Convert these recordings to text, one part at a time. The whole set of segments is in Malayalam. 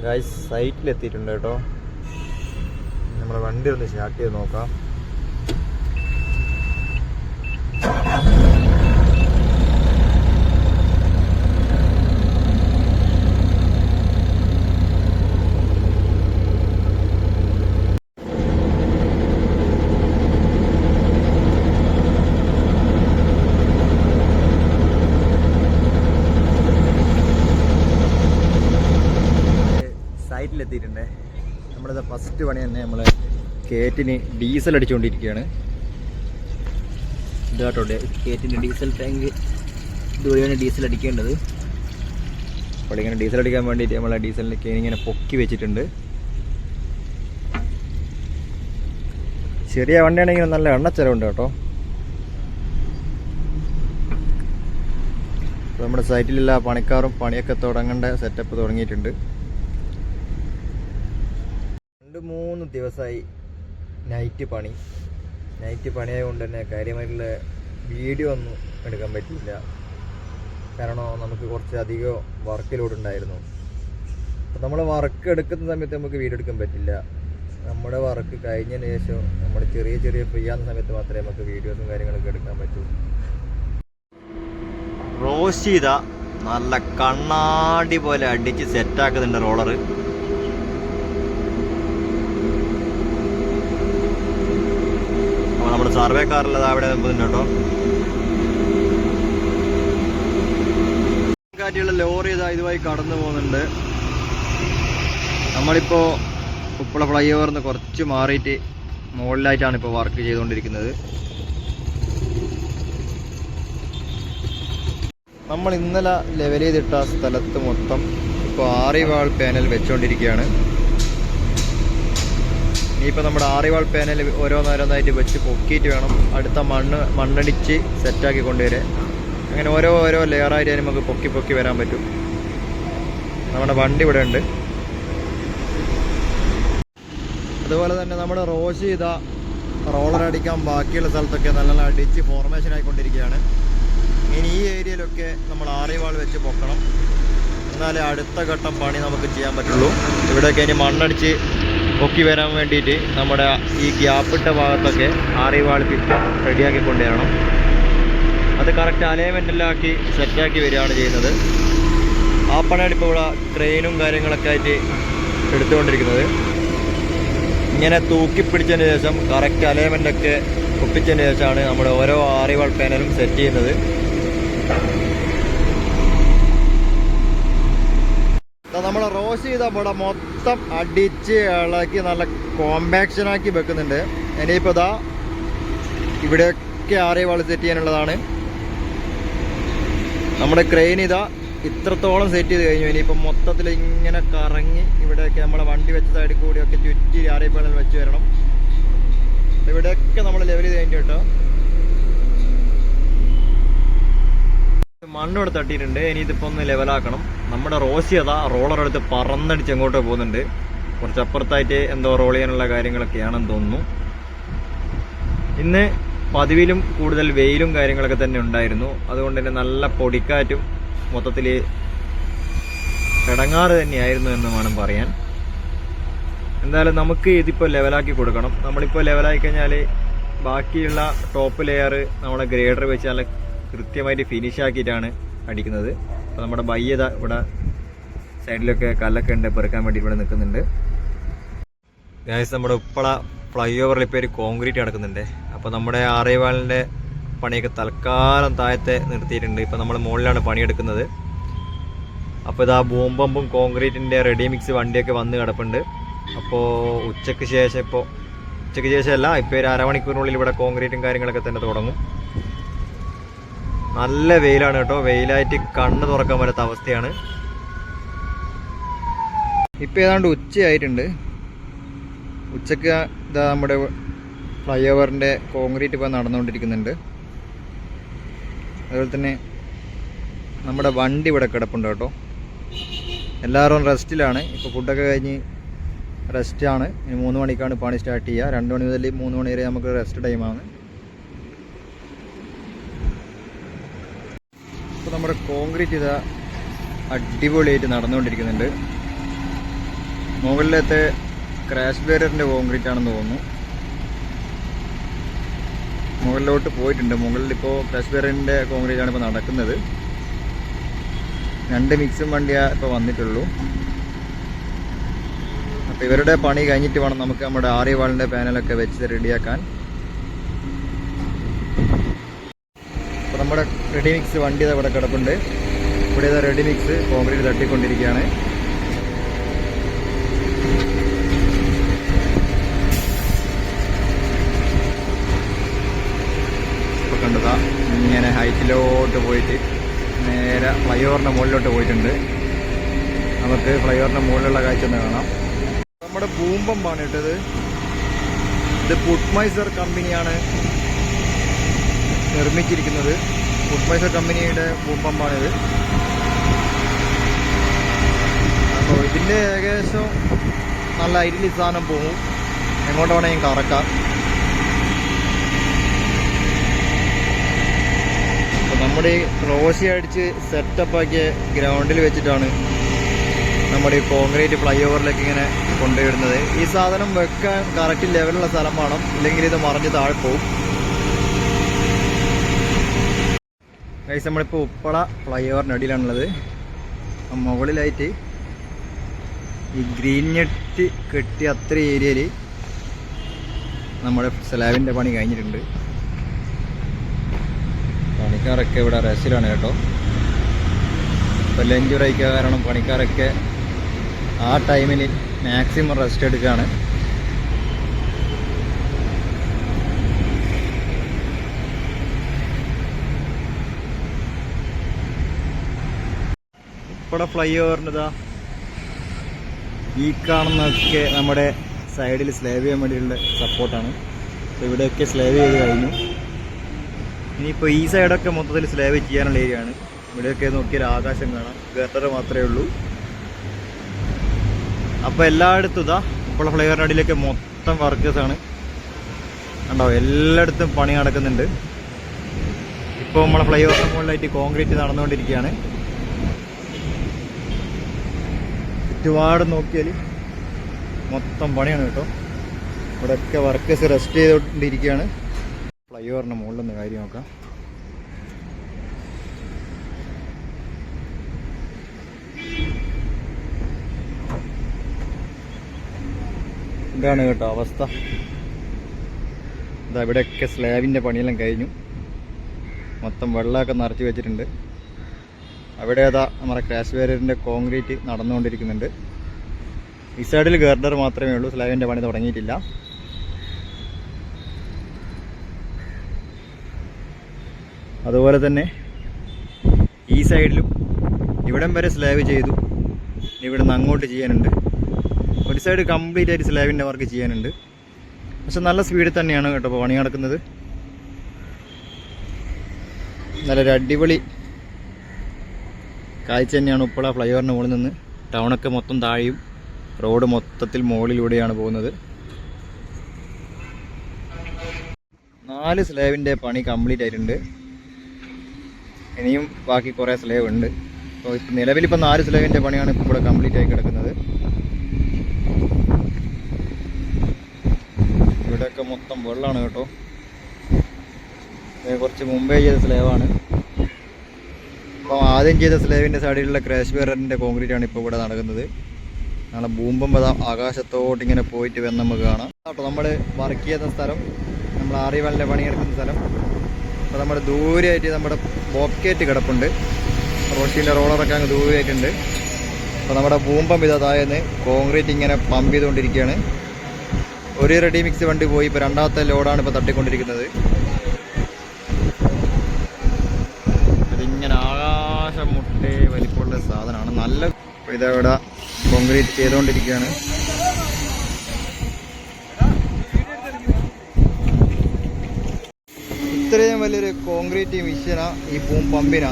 ഗൈസ് സൈറ്റിലെത്തിയിട്ടുണ്ട് കേട്ടോ. നമ്മുടെ വണ്ടി ഒന്ന് സ്റ്റാർട്ട് ചെയ്ത് നോക്കാം. സൈറ്റിലെത്തിയിട്ടുണ്ട്. നമ്മളിത് ഫസ്റ്റ് പണി തന്നെ നമ്മൾ കേറ്റിന് ഡീസൽ അടിച്ചുകൊണ്ടിരിക്കുകയാണ്. ഇതാട്ടോ കേറ്റിൻ്റെ ഡീസൽ ടാങ്ക് ഇതുവഴിയാണ് ഡീസൽ അടിക്കേണ്ടത്. അപ്പോൾ ഇങ്ങനെ ഡീസൽ അടിക്കാൻ വേണ്ടിയിട്ട് നമ്മൾ ഡീസലിൻ്റെ കേൻ ഇങ്ങനെ പൊക്കി വെച്ചിട്ടുണ്ട്. ചെറിയ വണ്ടിയാണെങ്കിൽ നല്ല എണ്ണച്ചെലവുണ്ട് കേട്ടോ. അപ്പോൾ നമ്മുടെ സൈറ്റിലുള്ള പണിക്കാരും പണിയൊക്കെ തുടങ്ങേണ്ട സെറ്റപ്പ് തുടങ്ങിയിട്ടുണ്ട്. 2-3 ദിവസമായി നൈറ്റ് പണിയായതുകൊണ്ട് തന്നെ കാര്യമായിട്ടുള്ള വീഡിയോ ഒന്നും എടുക്കാൻ പറ്റിയില്ല. കാരണം നമുക്ക് കുറച്ച് അധികം വർക്ക് ലോഡ് ഉണ്ടായിരുന്നു. അപ്പോൾ നമ്മൾ വർക്ക് എടുക്കുന്ന സമയത്ത് നമുക്ക് വീഡിയോ എടുക്കാൻ പറ്റില്ല. നമ്മുടെ വർക്ക് കഴിഞ്ഞതിന് ശേഷം നമ്മൾ ചെറിയ ഫ്രീ ആകുന്ന സമയത്ത് മാത്രമേ നമുക്ക് വീഡിയോസും കാര്യങ്ങളൊക്കെ എടുക്കാൻ പറ്റൂ. റോസ്റ്റ് ചെയ്ത നല്ല കണ്ണാടി പോലെ അടിച്ച് സെറ്റാക്കുന്നുണ്ട് റോളർ. നമ്മുടെ സർവേ കാറുള്ളത് അവിടെ നിൽക്കുന്നുണ്ട് കേട്ടോ. കാറ്റുള്ള ലോറി ഇതുമായി കടന്നു പോകുന്നുണ്ട്. നമ്മളിപ്പോൾ ഉപ്പള ഫ്ലൈ ഓവറിന്ന് കുറച്ച് മാറിയിട്ട് മുകളിലായിട്ടാണ് ഇപ്പോൾ വർക്ക് ചെയ്തുകൊണ്ടിരിക്കുന്നത്. നമ്മൾ ഇന്നലെ ലെവൽ ചെയ്തിട്ട സ്ഥലത്ത് മൊത്തം ഇപ്പോൾ 6 വാൾ പാനൽ വെച്ചുകൊണ്ടിരിക്കുകയാണ്. ഇനിയിപ്പോൾ നമ്മുടെ 6 വാൾ പാനൽ ഓരോന്നോരോന്നായിട്ട് വെച്ച് പൊക്കിയിട്ട് വേണം അടുത്ത മണ്ണടിച്ച് സെറ്റാക്കി കൊണ്ടുവരാൻ. അങ്ങനെ ഓരോ ലെയറായിട്ട് നമുക്ക് പൊക്കി വരാൻ പറ്റും. നമ്മുടെ വണ്ടി ഇവിടെ ഉണ്ട്. അതുപോലെ തന്നെ നമ്മൾ റോസ് ചെയ്ത റോളർ അടിക്കാൻ ബാക്കിയുള്ള സ്ഥലത്തൊക്കെ നല്ല അടിച്ച് ഫോർമേഷൻ ആയിക്കൊണ്ടിരിക്കുകയാണ്. ഇനി ഈ ഏരിയയിലൊക്കെ നമ്മൾ 6 വാൾ വെച്ച് പൊക്കണം. എന്നാലേ അടുത്ത ഘട്ടം പണി നമുക്ക് ചെയ്യാൻ പറ്റുള്ളൂ. ഇവിടെയൊക്കെ ഇനി മണ്ണടിച്ച് പൊക്കി വരാൻ വേണ്ടിയിട്ട് നമ്മുടെ ഈ ഗ്യാപ്പിട്ട ഭാഗത്തൊക്കെ 6 വാൾ റെഡിയാക്കി കൊണ്ടുവരണം. അത് കറക്റ്റ് അലൈൻമെൻറ്റിലാക്കി സെറ്റാക്കി വരികയാണ് ചെയ്യുന്നത്. ആ പണിയാണ് ഇപ്പോൾ ഇവിടെ ക്രെയിനും കാര്യങ്ങളൊക്കെ ആയിട്ട് എടുത്തുകൊണ്ടിരിക്കുന്നത്. ഇങ്ങനെ തൂക്കി പിടിച്ചതിന് ശേഷം കറക്റ്റ് അലൈൻമെൻറ്റൊക്കെ ഒപ്പിച്ചതിന് ശേഷമാണ് നമ്മൾ ഓരോ 6 വാൾ പാനലും സെറ്റ് ചെയ്യുന്നത്. നമ്മൾ റോസ് ചെയ്ത ഇവിടെ മൊത്തം അടിച്ച് ഇളക്കി നല്ല കോമ്പാക്ഷനാക്കി വെക്കുന്നുണ്ട്. ഇനിയിപ്പോൾ ഇതാ ഇവിടെയൊക്കെ 6 വാൾ സെറ്റ് ചെയ്യാനുള്ളതാണ്. നമ്മുടെ ക്രെയിൻ ഇതാ ഇത്രത്തോളം സെറ്റ് ചെയ്ത് കഴിഞ്ഞു. ഇനിയിപ്പോൾ മൊത്തത്തിൽ ഇങ്ങനെ കറങ്ങി ഇവിടെയൊക്കെ നമ്മളെ വണ്ടി വെച്ച സൈഡിൽ കൂടിയൊക്കെ ചുറ്റി 6 വാൾ വെച്ച് വരണം. ഇവിടെയൊക്കെ നമ്മൾ ലെവൽ ചെയ്ത് കഴിഞ്ഞു കേട്ടോ. മണ്ണ് ഇവിടെ തട്ടിയിട്ടുണ്ട്. ഇനി ഇതിപ്പോൾ ഒന്ന് ലെവലാക്കണം. നമ്മുടെ റോസ് ചെയ്താ റോളർ എടുത്ത് പറന്നടിച്ച് എങ്ങോട്ടോ പോകുന്നുണ്ട്. കുറച്ച് അപ്പുറത്തായിട്ട് എന്തോ റോൾ ചെയ്യാനുള്ള കാര്യങ്ങളൊക്കെയാണെന്ന് തോന്നുന്നു. ഇന്ന് പതിവിലും കൂടുതൽ വെയിലും കാര്യങ്ങളൊക്കെ തന്നെ ഉണ്ടായിരുന്നു. അതുകൊണ്ട് തന്നെ നല്ല പൊടിക്കാറ്റും മൊത്തത്തിൽ ഇടങ്ങാറ് തന്നെയായിരുന്നു എന്ന് വേണം പറയാൻ. എന്തായാലും നമുക്ക് ഇതിപ്പോൾ ലെവലാക്കി കൊടുക്കണം. നമ്മളിപ്പോൾ ലെവലാക്കി കഴിഞ്ഞാൽ ബാക്കിയുള്ള ടോപ്പ് ലെയർ നമ്മളെ ഗ്രേഡർ വെച്ച് നല്ല കൃത്യമായിട്ട് ഫിനിഷ് ആക്കിയിട്ടാണ് അടിക്കുന്നത്. അപ്പോൾ നമ്മുടെ ബയ്യത ഇവിടെ സൈഡിലൊക്കെ കല്ലൊക്കെ ഉണ്ട്, പെറുക്കാൻ വേണ്ടി ഇവിടെ നിൽക്കുന്നുണ്ട്. ഗൈസ് നമ്മുടെ ഉപ്പള ഫ്ലൈ ഓവറിൽ ഇപ്പോൾ ഒരു കോൺക്രീറ്റ് നടക്കുന്നുണ്ട്. അപ്പോൾ നമ്മുടെ 6 വാളിൻ്റെ പണിയൊക്കെ തൽക്കാലം താഴത്തെ നിർത്തിയിട്ടുണ്ട്. ഇപ്പോൾ നമ്മൾ മുകളിലാണ് പണിയെടുക്കുന്നത്. അപ്പോൾ ഇതാ ബൂമ്പമ്പും കോൺക്രീറ്റിൻ്റെ റെഡി മിക്സ് വണ്ടിയൊക്കെ വന്ന് കിടപ്പുണ്ട്. അപ്പോൾ ഉച്ചയ്ക്ക് ശേഷമല്ല, ഇപ്പോൾ ഒരു അരമണിക്കൂറിനുള്ളിൽ ഇവിടെ കോൺക്രീറ്റും കാര്യങ്ങളൊക്കെ തന്നെ തുടങ്ങും. നല്ല വെയിലാണ് കേട്ടോ. വെയിലായിട്ട് കണ്ണ് തുറക്കാൻ പറ്റാത്ത അവസ്ഥയാണ്. ഇപ്പം ഏതാണ്ട് ഉച്ചയായിട്ടുണ്ട്. ഉച്ചക്ക് ഇതാ നമ്മുടെ ഫ്ലൈ ഓവറിൻ്റെ കോൺക്രീറ്റ് ഇപ്പോൾ നടന്നുകൊണ്ടിരിക്കുന്നുണ്ട്. അതുപോലെ തന്നെ നമ്മുടെ വണ്ടി ഇവിടെ കിടപ്പുണ്ട് കേട്ടോ. എല്ലാവരും റെസ്റ്റിലാണ്. ഇപ്പോൾ ഫുഡൊക്കെ കഴിഞ്ഞ് റെസ്റ്റാണ്. ഇനി 3 മണിക്കാണ് പണി സ്റ്റാർട്ട് ചെയ്യുക. 2 മണി മുതൽ 3 മണി വരെ നമുക്ക് റെസ്റ്റ് ടൈമാണ്. ഇപ്പോൾ നമ്മുടെ കോൺക്രീറ്റ് ഇതാ അടിപൊളിയായിട്ട് നടന്നുകൊണ്ടിരിക്കുന്നുണ്ട്. മുകളിലത്തെ ക്രാഷ് ബാരിയറിൻ്റെ കോൺക്രീറ്റ് ആണെന്ന് തോന്നുന്നു. മുകളിലോട്ട് പോയിട്ടുണ്ട്. മുകളിൽ ഇപ്പോൾ ക്രാഷ് ബാരിയറിൻ്റെ കോൺക്രീറ്റ് ആണ് ഇപ്പോൾ നടക്കുന്നത്. 2 മിക്സും വണ്ടിയാ ഇപ്പോൾ വന്നിട്ടുള്ളൂ. അപ്പോൾ ഇവരുടെ പണി കഴിഞ്ഞിട്ട് വേണം നമുക്ക് നമ്മുടെ ആറി വാളിൻ്റെ പാനലൊക്കെ വെച്ച് റെഡിയാക്കാൻ. അപ്പോൾ നമ്മുടെ റെഡി മിക്സ് വണ്ടി ഇവിടെ കിടപ്പുണ്ട്. ഇവിടെ റെഡി മിക്സ് കോൺക്രീറ്റ് തട്ടിക്കൊണ്ടിരിക്കുകയാണ്. ഇപ്പോൾ കണ്ടതാ ഇങ്ങനെ ഹൈറ്റിലോട്ട് പോയിട്ട് നേരെ ഫ്ലൈ ഓവറിൻ്റെ മുകളിലോട്ട് പോയിട്ടുണ്ട്. നമുക്ക് ഫ്ലൈ ഓവറിൻ്റെ മുകളിലുള്ള കാഴ്ച ഒന്ന് കാണാം. നമ്മുടെ ബൂം പമ്പാണ് ഇട്ടത്. ഇത് പുട്ട്മൈസർ കമ്പനിയാണ് നിർമ്മിച്ചിരിക്കുന്നത്. പുട്ട്മൈസർ കമ്പനിയുടെ ബൂം പമ്പാണിത്. അപ്പോൾ ഇതിൻ്റെ ഏകദേശം നല്ല ഹൈറ്റിൽ സാധനം പോകും. എങ്ങോട്ട് വേണമെങ്കിൽ കറക്കാം. അപ്പോൾ നമ്മുടെ ഈ റോസി അടിച്ച് സെറ്റപ്പാക്കിയ ഗ്രൗണ്ടിൽ വെച്ചിട്ടാണ് നമ്മുടെ ഈ കോൺക്രീറ്റ് ഫ്ലൈ ഓവറിലേക്ക് ഇങ്ങനെ കൊണ്ടുവരുന്നത്. ഈ സാധനം വെക്കാൻ കറക്റ്റ് ലെവലുള്ള സ്ഥലം വേണം, ഇല്ലെങ്കിൽ ഇത് മറിഞ്ഞ് താഴെ പോവും. ഗൈസ്, നമ്മളിപ്പോൾ ഉപ്പള ഫ്ലൈ ഓവറിൻ്റെ അടിയിലാണുള്ളത്. മുകളിലായിട്ട് ഈ ഗ്രീൻ നെറ്റ് കെട്ടി അത്ര ഏരിയയിൽ നമ്മുടെ സ്ലാബിൻ്റെ പണി കഴിഞ്ഞിട്ടുണ്ട്. പണിക്കാരൊക്കെ ഇവിടെ റെസ്റ്റിലാണ് കേട്ടോ. ഇപ്പോൾ ലഞ്ച് ബ്രേക്ക് കാരണം പണിക്കാരൊക്കെ ആ ടൈമിൽ മാക്സിമം റെസ്റ്റ് എടുക്കുകയാണ്. ഇവിടെ ഫ്ലൈ ഓവറിൻ്റെതാ ഈ കാണുന്നതൊക്കെ നമ്മുടെ സൈഡിൽ സ്ലാബ് ചെയ്യാൻ വേണ്ടിയുള്ള സപ്പോർട്ടാണ്. അപ്പോൾ ഇവിടെയൊക്കെ സ്ലാബ് ചെയ്ത് കഴിഞ്ഞു. ഇനിയിപ്പോൾ ഈ സൈഡൊക്കെ മൊത്തത്തിൽ സ്ലാബ് ചെയ്യാനുള്ള ഏരിയ ആണ്. ഇവിടെയൊക്കെ നോക്കിയാൽ ആകാശം കാണാം, ഗട്ടർ മാത്രമേ ഉള്ളൂ. അപ്പോൾ എല്ലായിടത്തും ഇതാ ഇപ്പോൾ ഫ്ലൈ ഓവറിൻ്റെ അടിയിലൊക്കെ മൊത്തം വർക്കേഴ്സാണ്. കണ്ടോ, എല്ലായിടത്തും പണി നടക്കുന്നുണ്ട്. ഇപ്പോൾ നമ്മളെ ഫ്ലൈ ഓവറിൻ്റെ മുകളിലായിട്ട് കോൺക്രീറ്റ് നടന്നുകൊണ്ടിരിക്കുകയാണ്. ചുറ്റുപാട് നോക്കിയാൽ മൊത്തം പണിയാണ് കേട്ടോ. ഇവിടെയൊക്കെ വർക്കേഴ്സ് റെസ്റ്റ് ചെയ്തുകൊണ്ടിരിക്കുകയാണ്. ഫ്ലൈ ഓവറിൻ്റെ മുകളിലൊന്ന് കാര്യം നോക്കാം. ഇതാണ് കേട്ടോ അവസ്ഥ. ഇതാ ഇവിടെയൊക്കെ സ്ലാബിൻ്റെ പണിയെല്ലാം കഴിഞ്ഞു. മൊത്തം വെള്ളമൊക്കെ നിറച്ച് വെച്ചിട്ടുണ്ട്. അവിടെ ഏതാ നമ്മുടെ ക്രാഷ് ബാരിയറിൻ്റെ കോൺക്രീറ്റ് നടന്നുകൊണ്ടിരിക്കുന്നുണ്ട്. ഈ സൈഡിൽ ഗർഡർ മാത്രമേ ഉള്ളൂ, സ്ലാബിൻ്റെ പണി തുടങ്ങിയിട്ടില്ല. അതുപോലെ തന്നെ ഈ സൈഡിലും ഇവിടം വരെ സ്ലാബ് ചെയ്തു. ഇവിടെ നിന്ന് അങ്ങോട്ട് ചെയ്യാനുണ്ട്. ഒരു സൈഡ് കംപ്ലീറ്റ് ആയിട്ട് സ്ലാബിൻ്റെ വർക്ക് ചെയ്യാനുണ്ട്. പക്ഷെ നല്ല സ്പീഡിൽ തന്നെയാണ് കേട്ടോ പണി നടക്കുന്നത്. നല്ലൊരു അടിപൊളി കാഴ്ച തന്നെയാണ് ഉപ്പള ഫ്ലൈ ഓവറിന് മുകളിൽ നിന്ന്. ടൗണൊക്കെ മൊത്തം താഴെയും റോഡ് മൊത്തത്തിൽ മുകളിലൂടെയാണ് പോകുന്നത്. 4 സ്ലാബിൻ്റെ പണി കംപ്ലീറ്റ് ആയിട്ടുണ്ട്. ഇനിയും ബാക്കി കുറേ സ്ലാബ് ഉണ്ട്. അപ്പോൾ നിലവിലിപ്പോൾ 4 സ്ലാബിൻ്റെ പണിയാണ് ഇപ്പോൾ ഇവിടെ കംപ്ലീറ്റ് ആയി കിടക്കുന്നത്. ഇവിടെയൊക്കെ മൊത്തം വെള്ളമാണ് കേട്ടോ. കുറച്ച് മുമ്പേ ചെയ്ത സ്ലാബാണ്. അപ്പോൾ ആദ്യം ചെയ്ത സ്ലാബിൻ്റെ സൈഡിലുള്ള ക്രാഷ് ബാരിയറിൻ്റെ കോൺക്രീറ്റ് ആണ് ഇപ്പോൾ ഇവിടെ നടക്കുന്നത്. നാളെ ബൂമ്പം ആകാശത്തോട്ട് ഇങ്ങനെ പോയിട്ട് വന്ന് നമുക്ക് കാണാം കേട്ടോ. നമ്മൾ വർക്ക് ചെയ്യുന്ന സ്ഥലം, നമ്മൾ ആറി വാളിൻ്റെ പണിയെടുക്കുന്ന സ്ഥലം. അപ്പോൾ നമ്മുടെ ദൂരെയായിട്ട് നമ്മുടെ ബോക്കേറ്റ് കിടപ്പുണ്ട്. റോഷിൻ്റെ റോളറൊക്കെ അങ്ങ് ദൂരെയായിട്ടുണ്ട്. അപ്പോൾ നമ്മുടെ ബൂമ്പം താഴെന്ന് കോൺക്രീറ്റ് ഇങ്ങനെ പമ്പ് ചെയ്തുകൊണ്ടിരിക്കുകയാണ്. ഒരു റെഡി മിക്സ് വണ്ടി പോയി. ഇപ്പോൾ രണ്ടാമത്തെ ലോഡാണ് ഇപ്പോൾ തട്ടിക്കൊണ്ടിരിക്കുന്നത്. ഇതിങ്ങനെ ആകാശം മുട്ടേ വലിപ്പമുള്ള സാധനമാണ്. നല്ല ഇതവിടെ കോൺക്രീറ്റ് ചെയ്തുകൊണ്ടിരിക്കുകയാണ്. ഇത്രയും വലിയൊരു കോൺക്രീറ്റ് മിഷനാ ഈ പമ്പിനാ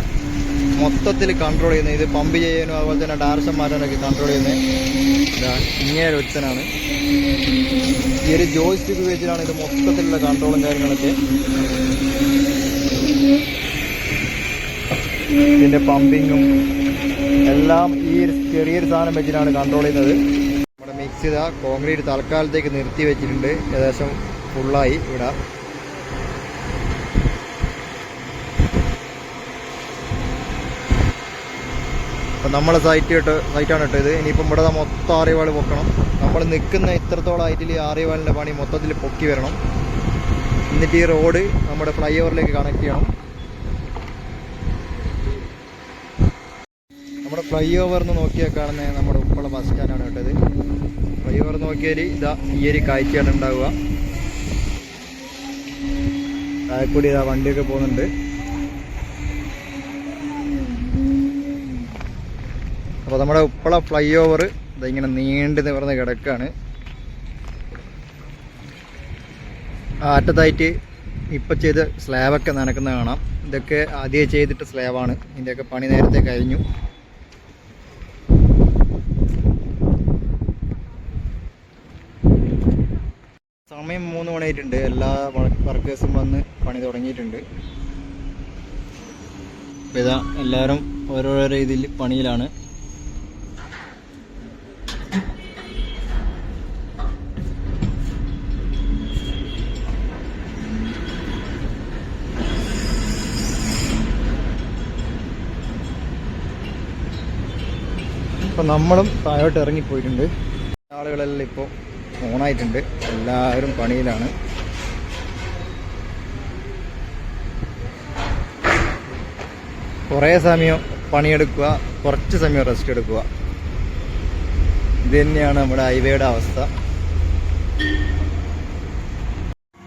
മൊത്തത്തിൽ കൺട്രോൾ ചെയ്യുന്നത്. ഇത് പമ്പ് ചെയ്യാനും അതുപോലെ തന്നെ ഡയറക്ഷൻ മാറ്റാനൊക്കെ കൺട്രോൾ ചെയ്യുന്നത് ഇങ്ങനെ ഒരുത്തനാണ്. ഈ ഒരു ജോയ്സ്റ്റിക്ക് വെച്ചിട്ടാണ് ഇത് മൊത്തത്തിലുള്ള കൺട്രോളും കാര്യങ്ങളൊക്കെ. ഇതിൻ്റെ പമ്പിങ്ങും എല്ലാം ഈ ചെറിയൊരു സാധനം വെച്ചിട്ടാണ് കൺട്രോൾ ചെയ്യുന്നത്. നമ്മുടെ മിക്സ് ചെയ്ത കോൺക്രീറ്റ് തൽക്കാലത്തേക്ക് നിർത്തി വെച്ചിട്ടുണ്ട്. ഏകദേശം ഫുള്ളായി ഇവിടെ. അപ്പം നമ്മളെ സൈറ്റാണ് കേട്ടോ ഇത്. ഇനിയിപ്പം ഇവിടെ മൊത്തം ആറിവാൾ പൊക്കണം. നമ്മൾ നിൽക്കുന്ന ഇത്രത്തോളം ഹൈറ്റിൽ ആറിവാളിൻ്റെ പണി മൊത്തത്തിൽ പൊക്കി വരണം. എന്നിട്ട് ഈ റോഡ് നമ്മുടെ ഫ്ലൈ ഓവറിലേക്ക് കണക്ട് ചെയ്യണം. നമ്മുടെ ഫ്ലൈ ഓവറിന്ന് നോക്കിയാൽ കാണുന്നത് നമ്മുടെ ഉപ്പള ബസ് സ്റ്റാൻഡാണ് കേട്ടത്. ഫ്ലൈ ഓവർ നോക്കിയാൽ ഇതാ ഈ ഒരു കാഴ്ചയാണ് ഉണ്ടാവുക. താഴെക്കൂടി ഇതാ വണ്ടിയൊക്കെ പോകുന്നുണ്ട്. അപ്പോൾ നമ്മുടെ ഉപ്പള ഫ്ലൈ ഓവർ ഇതിങ്ങനെ നീണ്ടു നിവർന്ന് കിടക്കുകയാണ്. അറ്റത്തായിട്ട് ഇപ്പം ചെയ്ത് സ്ലാബൊക്കെ നനക്കുന്ന കാണാം. ഇതൊക്കെ ആദ്യം ചെയ്തിട്ട് സ്ലാബാണ്. ഇതിൻ്റെയൊക്കെ പണി നേരത്തെ കഴിഞ്ഞു. സമയം 3 മണിയായിട്ടുണ്ട്. എല്ലാ വർക്കേഴ്സും വന്ന് പണി തുടങ്ങിയിട്ടുണ്ട്. അപ്പോൾ ഇതാ എല്ലാവരും ഓരോരോ രീതിയിൽ പണിയിലാണ്. അപ്പോൾ നമ്മളും താഴോട്ട് ഇറങ്ങിപ്പോയിട്ടുണ്ട്. ആളുകളെല്ലാം ഇപ്പോൾ ഓണായിട്ടുണ്ട്. എല്ലാവരും പണിയിലാണ്. കുറേ സമയം പണിയെടുക്കുക, കുറച്ച് സമയം റെസ്റ്റ് എടുക്കുക. ഇത് തന്നെയാണ് നമ്മുടെ ഹൈവേയുടെ അവസ്ഥ.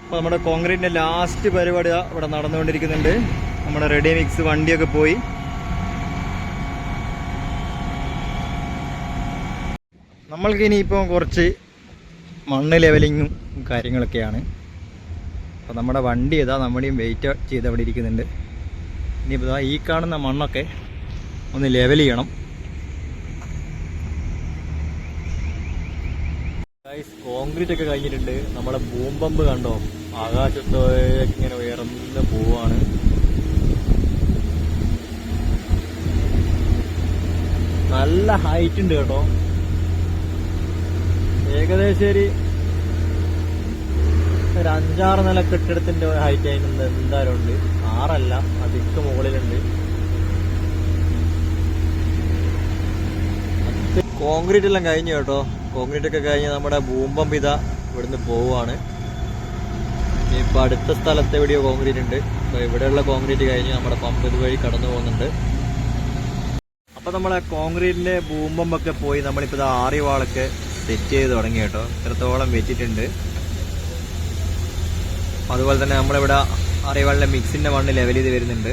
അപ്പോൾ നമ്മുടെ കോൺക്രീറ്റിൻ്റെ ലാസ്റ്റ് പരിപാടി ഇവിടെ നടന്നുകൊണ്ടിരിക്കുന്നുണ്ട്. നമ്മുടെ റെഡി മിക്സ് വണ്ടിയൊക്കെ പോയി. നമ്മൾക്ക് ഇനിയിപ്പോൾ കുറച്ച് മണ്ണ് ലെവലിങ്ങും കാര്യങ്ങളൊക്കെയാണ്. അപ്പോൾ നമ്മുടെ വണ്ടി ഏതാ നമ്മുടെയും വെയിറ്റ് ചെയ്ത് അവിടെ ഇരിക്കുന്നുണ്ട്. ഇനിയിപ്പോൾ ഈ കാണുന്ന മണ്ണൊക്കെ ഒന്ന് ലെവൽ ചെയ്യണം. കോൺക്രീറ്റ് ഒക്കെ കഴിഞ്ഞിട്ടുണ്ട്. നമ്മുടെ ബൂം പമ്പ് കണ്ടോ, ആകാശത്തേക്ക് ഇങ്ങനെ ഉയർന്ന് പോവാണ്. നല്ല ഹൈറ്റ് ഉണ്ട് കേട്ടോ. ഏകദേശം ഒരു 5-6 നില കെട്ടിടത്തിന്റെ ഹൈറ്റ് അതിന് എന്തായാലും ഉണ്ട്. 6 അല്ല, അതിക്ക് മുകളിലുണ്ട്. കോൺക്രീറ്റ് എല്ലാം കഴിഞ്ഞു കേട്ടോ. കോൺക്രീറ്റ് ഒക്കെ കഴിഞ്ഞ് നമ്മുടെ ബൂം പമ്പ് ഇതാ ഇവിടുന്ന് പോവുകയാണ്. ഇനിയിപ്പോൾ അടുത്ത സ്ഥലത്ത് എവിടെയോ കോൺക്രീറ്റ് ഉണ്ട്. അപ്പോൾ ഇവിടെയുള്ള കോൺക്രീറ്റ് കഴിഞ്ഞ് നമ്മുടെ പമ്പ് ഇതുവഴി കടന്നു പോകുന്നുണ്ട്. അപ്പോൾ നമ്മളെ കോൺക്രീറ്റിന്റെ ബൂം പമ്പൊക്കെ പോയി നമ്മളിപ്പോൾ ഇത് ആറിവാളൊക്കെ സെറ്റ് ചെയ്ത് തുടങ്ങി കേട്ടോ. ഇത്രത്തോളം വെച്ചിട്ടുണ്ട്. അതുപോലെ തന്നെ നമ്മളിവിടെ ആറിവാളിൻ്റെ മിക്സിൻ്റെ മണ്ണ് ലെവൽ ചെയ്ത് വരുന്നുണ്ട്.